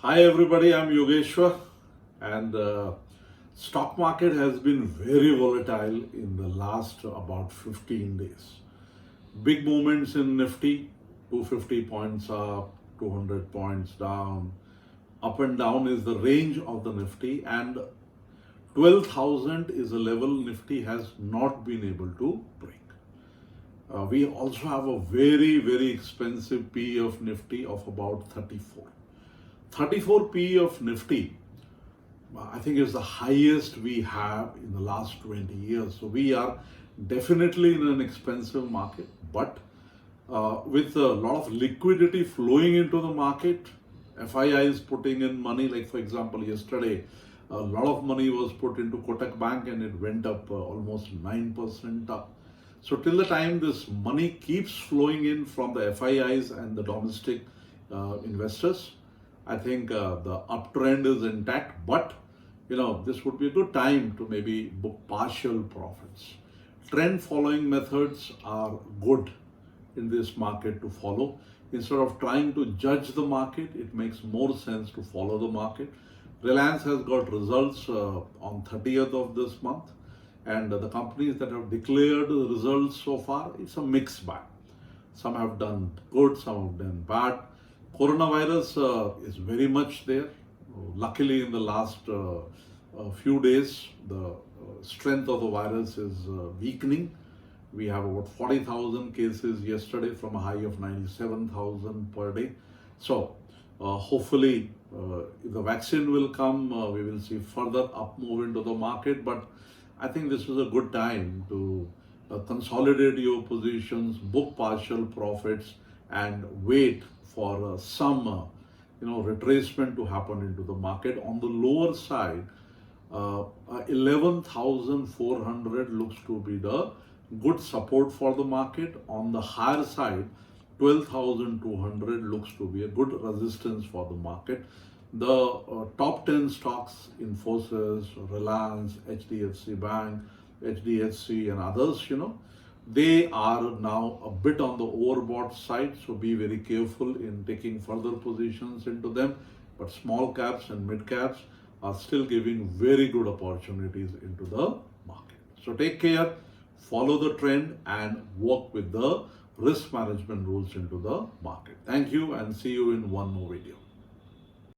Hi everybody, I'm Yogeshwar, and stock market has been very volatile in the last about 15 days. Big movements in Nifty, 250 points up, 200 points down. Up and down is the range of the Nifty, and 12,000 is a level Nifty has not been able to break. We also have a very expensive PE of Nifty of about 34. 34 PE of Nifty, I think is the highest we have in the last 20 years. So we are definitely in an expensive market, but with a lot of liquidity flowing into the market, FIIs putting in money, like for example, yesterday, a lot of money was put into Kotak Bank and it went up almost 9% up. So till the time this money keeps flowing in from the FIIs and the domestic investors, I think the uptrend is intact, but this would be a good time to maybe book partial profits. Trend following methods are good in this market to follow. Instead of trying to judge the market, it makes more sense to follow the market. Reliance has got results on 30th of this month, and the companies that have declared the results so far, it's a mixed bag. Some have done good, some have done bad. Coronavirus is very much there. Luckily, in the last few days, the strength of the virus is weakening. We have about 40,000 cases yesterday from a high of 97,000 per day. So, hopefully, if the vaccine will come, we will see further up move into the market. But I think this is a good time to consolidate your positions, book partial profits, and wait for some retracement to happen into the market. On the lower side, 11,400 looks to be the good support for the market. On the higher side, 12,200 looks to be a good resistance for the market. The top 10 stocks, Infosys, Reliance, HDFC Bank, HDFC and others, they are now a bit on the overbought side, so be very careful in taking further positions into them. But small caps and mid caps are still giving very good opportunities into the market. So take care, follow the trend, and work with the risk management rules into the market. Thank you, and see you in one more video.